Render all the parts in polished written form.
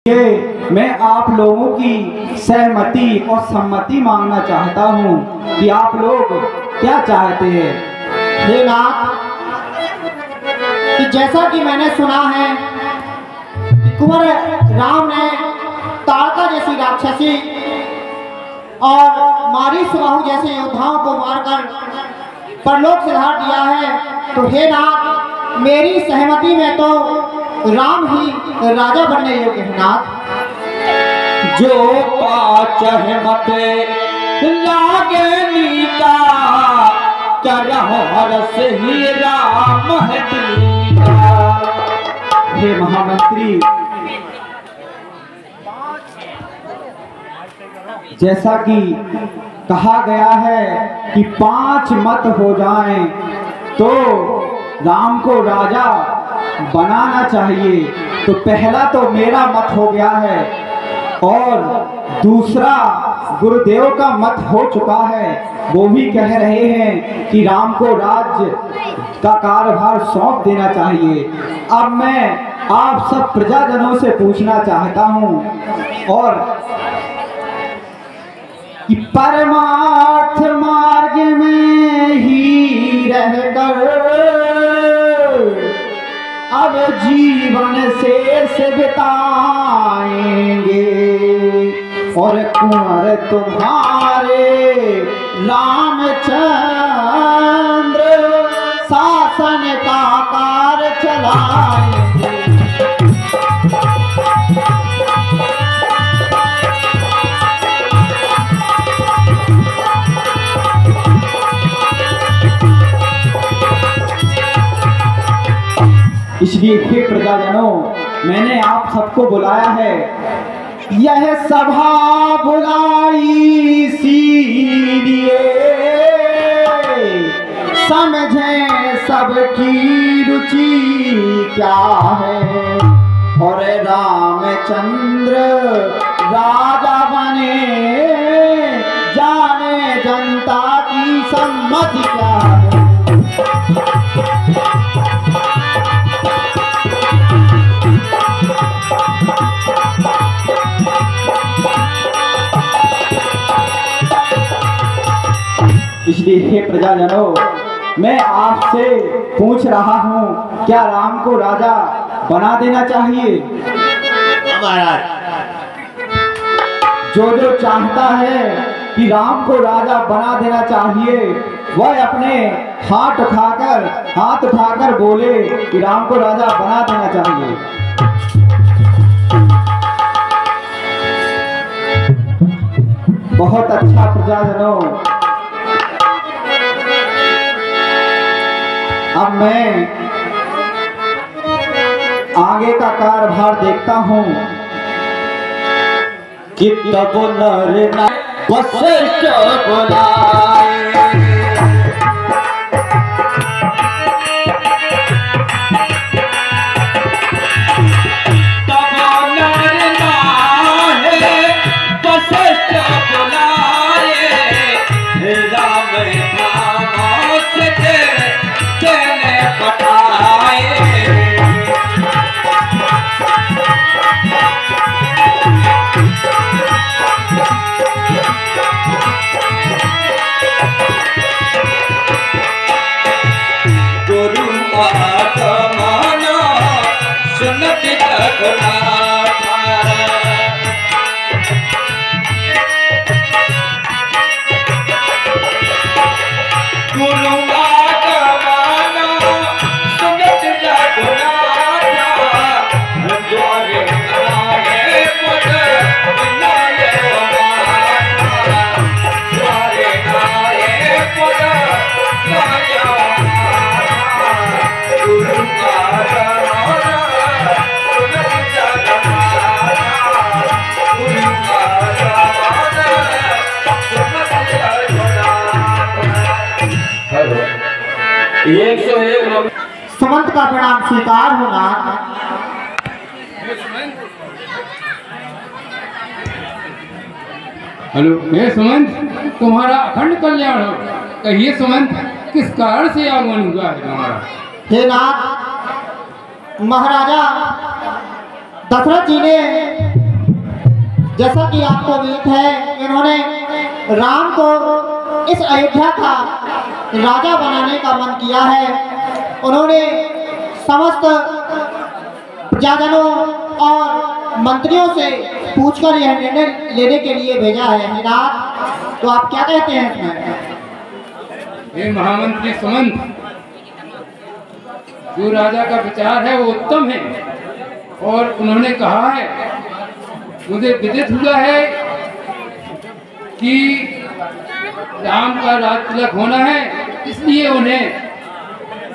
ये मैं आप लोगों की सहमति और सम्मति मांगना चाहता हूँ कि आप लोग क्या चाहते हैं। हे नाथ, कि जैसा कि मैंने सुना है कि कुंवर राम ने ताड़का जैसी राक्षसी और मारी सुबाहु जैसे योद्धाओं को मारकर परलोक सिधार दिया है, तो हे नाथ, मेरी सहमति में तो राम ही राजा बनने योग्य है। नाथ, जो पाचह मत लागे नीता, करहरस ही राम है दीदा। हे महामंत्री, जैसा कि कहा गया है कि 5 मत हो जाएं तो राम को राजा बनाना चाहिए, तो पहला तो मेरा मत हो गया है और दूसरा गुरुदेव का मत हो चुका है। वो भी कह रहे हैं कि राम को राज्य का कार्यभार सौंप देना चाहिए। अब मैं आप सब प्रजाजनों से पूछना चाहता हूँ और कि परमार्थ मार्ग में ही रहकर अब जीवन शेष बिताएंगे और कुंवर तुम्हारे रामचंद्र शासन का कार्य चलाएंगे। इसलिए हे प्रजाजनों, मैंने आप सबको बुलाया है। यह सभा बुलाई इसीलिए समझें सबकी रुचि क्या है और रामचंद्र राजा बने जाने जनता की सम्मति क्या है। इसलिए हे प्रजाजनों, मैं आपसे पूछ रहा हूँ, क्या राम को राजा बना देना चाहिए? महाराज, जो चाहता है कि राम को राजा बना देना चाहिए, वह अपने हाथ उठाकर बोले कि राम को राजा बना देना चाहिए। बहुत अच्छा प्रजाजनों, अब मैं आगे का कार्यभार देखता हूँ कि तब नर वशिष्ठ बुलाए, तब नर नाहे वशिष्ठ बुलाए, राम नाम से तेने पठाए। गुरु आत्माना सुनत रघुनाथा, गुरु आत्माना सुनत रघुनाथा, द्वारे आए पद विनाय हमारा, द्वारे आए पद विनाय हमारा, गुरु आत्माना सुनत रघुनाथा, गुरु आत्माना सुनत रघुनाथा। 101 सुमंत का प्रणाम स्वीकार होना। हेलो, हे सुमंत, तुम्हारा अखंड कल्याण हो। कहिए सुमंत, किस कारण से आगमन हुआ है तुम्हारा? हे नाथ, महाराजा दशरथ जी ने जैसा कि आपको उम्मीद है, इन्होंने राम को इस अयोध्या का राजा बनाने का मन किया है। उन्होंने समस्त प्रजाजनों और मंत्रियों से पूछकर यह निर्णय लेने के लिए भेजा है। नाथ, तो आप क्या कहते हैं इसमें? हे महामंत्री सुमंत, जो राजा का विचार है वो उत्तम है और उन्होंने कहा है, मुझे विदित हुआ है कि राम का राज तिलक होना है, इसलिए उन्हें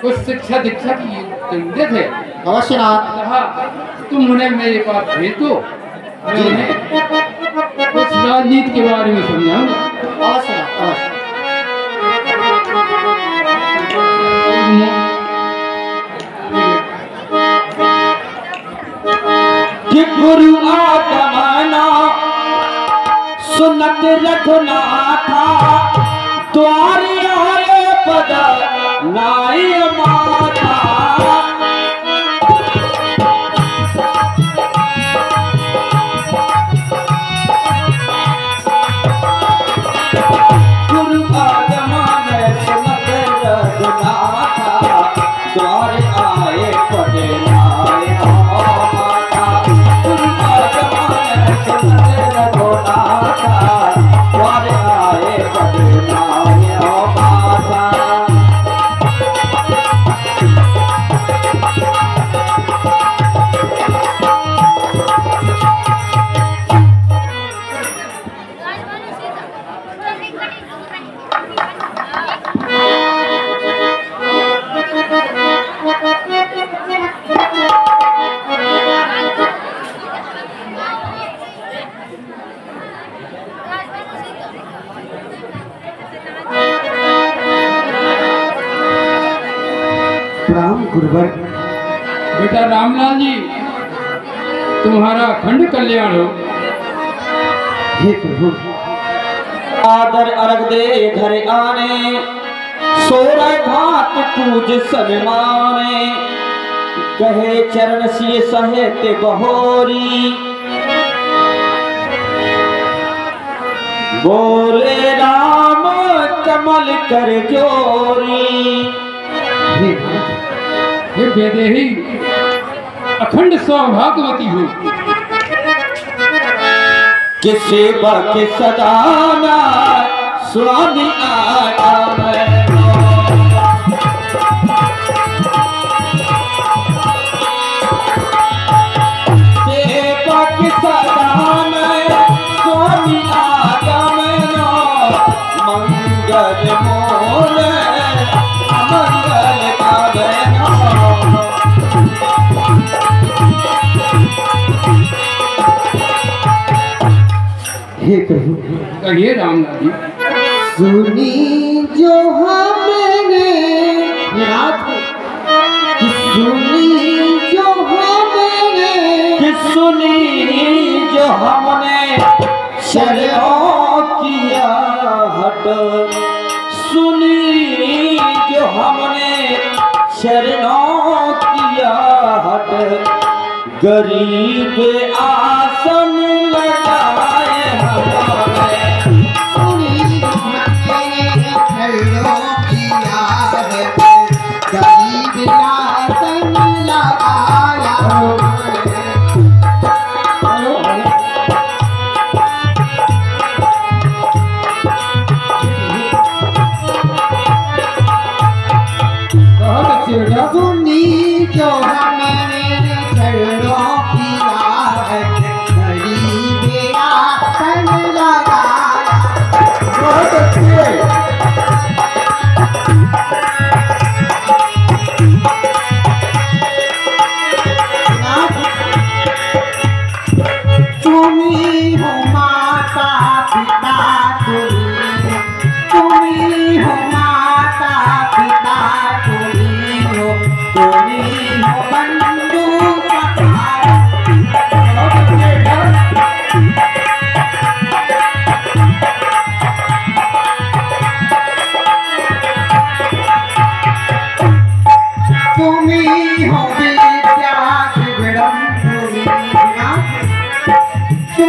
कुछ शिक्षा दीक्षा की जरूरत है। अवश्य नाथ। कहा तुम उन्हें मेरे पास भेज दो, मैं उन्हें कुछ राजनीति के बारे में समझाऊंगा। अवश्य नाथ, अवश्य। कि गुरु आगमना सुनत रघुनाथा, द्वारि आए पद नाय माथा। गुरु आगमन सुनत रघुनाथा, द्वारि आए पद नाय माथा। गुरु आगमन सुनत रघुनाथा, द्वारि आए पद नाय माथा। प्रणाम गुरुवर। बेटा रामलाल जी, तुम्हारा अखंड कल्याण हो। हे प्रभु, आदर अर्घ दे घर आने, सोरा घाट पूज सब माने। कहे चरण सिय सहेत बहोरी, बोले राम कमल कर जोरी। हे वैदेही, अखंड सौभाग्यवती हो। कि सेवा के सदाना स्वामी आगम। सेवा के सदाना स्वामी आगम, मंगल मोल मंगल गावनो। हे प्रभु, कहिए रामलाल जी। सुनी जो हमने रात, सुनी जो हमने, सुनी जो हमने शरणों किया हट। सुनी जो हमने शरणों किया हट, गरीब आसन लगाए हमारे। सुनी हमने शरणों किया है, गरीब आसन लगाया बहुत अच्छे बेटा। सुनी जो हमने शरणों किया है,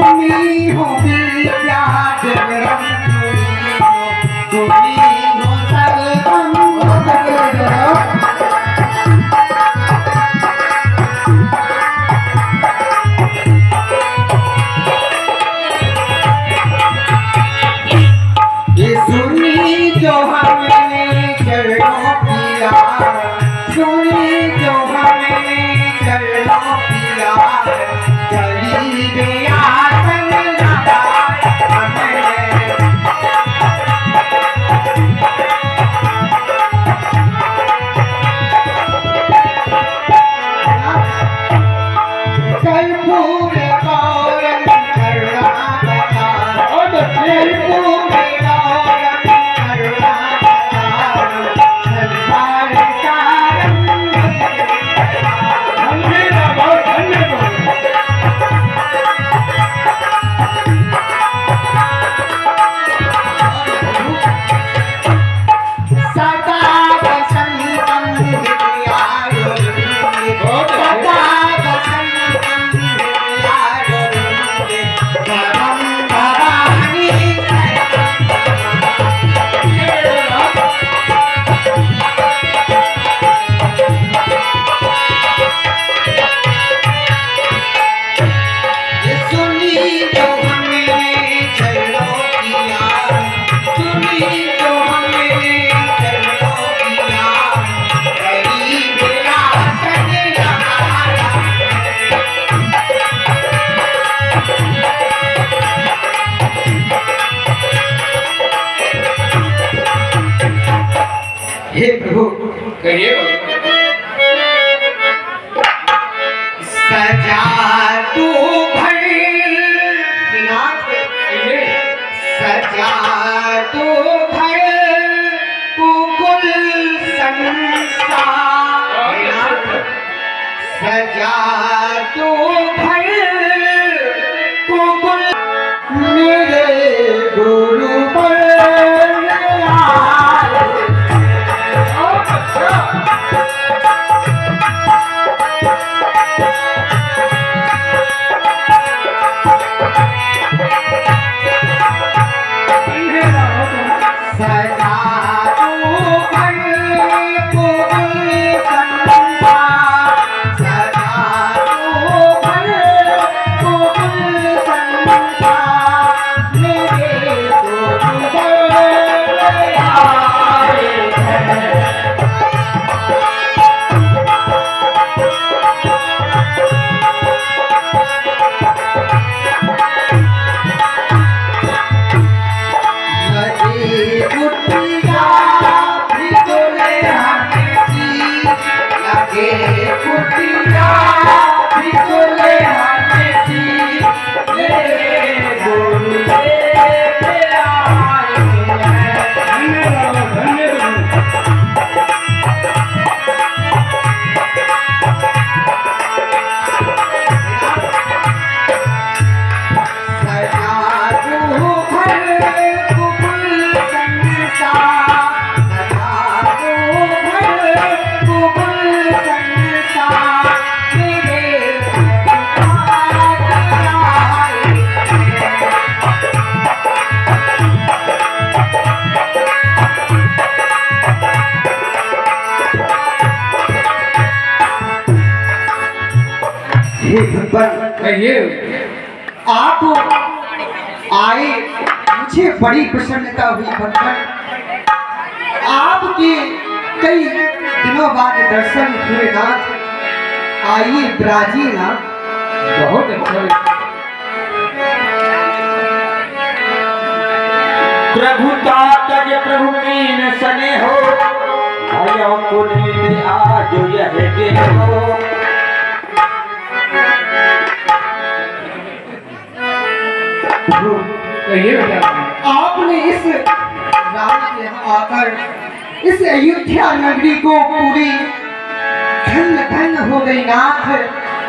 सुनी हो विद्या जगरम सुनी हो सर्वम ये सुनी जो हमने चरणों किया सुनी जो हमने चरणों किया चली गया हे प्रभु कहिए सजा तू घर सजा तू घर कुकुल संसार सजा तू घर कुकुल मेरे गुरु पर कहिए आप आए मुझे बड़ी प्रसन्नता हुई बनकर आपके कई दिनों बाद दर्शन हुए नाथ आइए ब्राजी नाथ बहुत अच्छा प्रभु तातज प्रभु कीन सने हो भयो कुलीन आज यह के हो कहिए आपने इस रात के यहाँ आकर इस अयोध्या नगरी को पूरी धन्य धन्य हो गई नाथ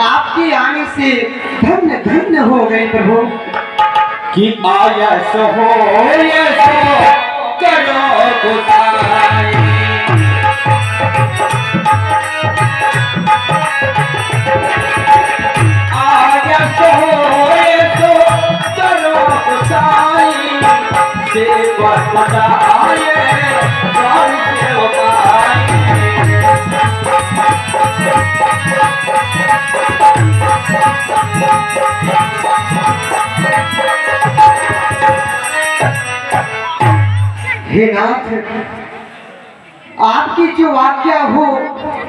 आपके आने से धन्य धन्य हो गई प्रभु कि आयस हो करो गुसाई आयस हो मजा आए राम सेवका हे नाथ, आपकी जो आज्ञा हो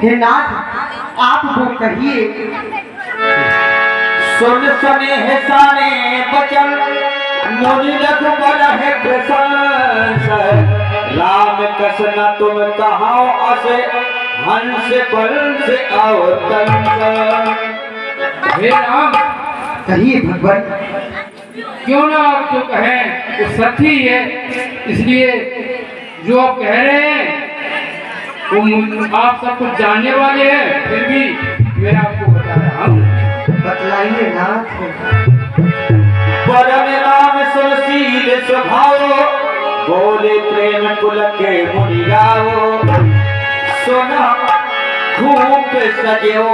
हे नाथ, आप वो कहिए। सुन सुने है साने बचन मुनि रघुबर है प्रशंस राम कसना तुम कहो असे हंस बंस अवतंस। हे राम, कहिए भगवान। क्यों ना आप जो कहें वो सत्य ही है, इसलिए जो आप कह रहे हैं वो आप सब कुछ जानने वाले हैं, फिर भी मैं आपको बता रहा हूँ। बतलाइए नाथ। परम राम सुशील स्वभाव बोले प्रेम कुल के मुनि रावो सोना खूब सजो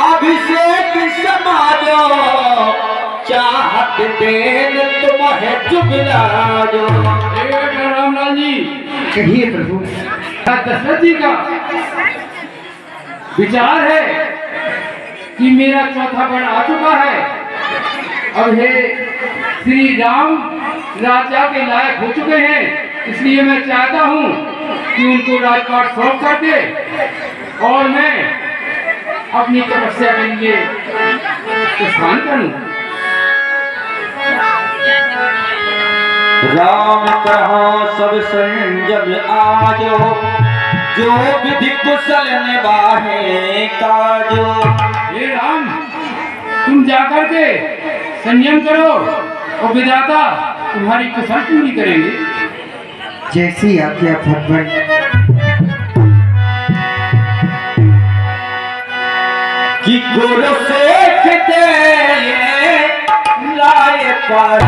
अभिषेक समाजो चाहत देन तुम्हें जुगलाजो। रामलाल जी, कहिए प्रभु। दशरथ जी का विचार है कि मेरा चौथा बन आ चुका है, अब हे श्री राम राजा के लायक हो चुके हैं, इसलिए मैं चाहता हूं कि उनको राजपाट सौंप करके और मैं अपनी तपस्या के लिए प्रस्थान करूं। राम कहो सब संजम आजो जो विधि कुशल निभाए काजो। हे राम, तुम जाकर के संयम करो और विधाता तुम्हारी कुशल पूरी करेंगे। जैसी आज्ञा भगवान। कि गुरु से लाए पर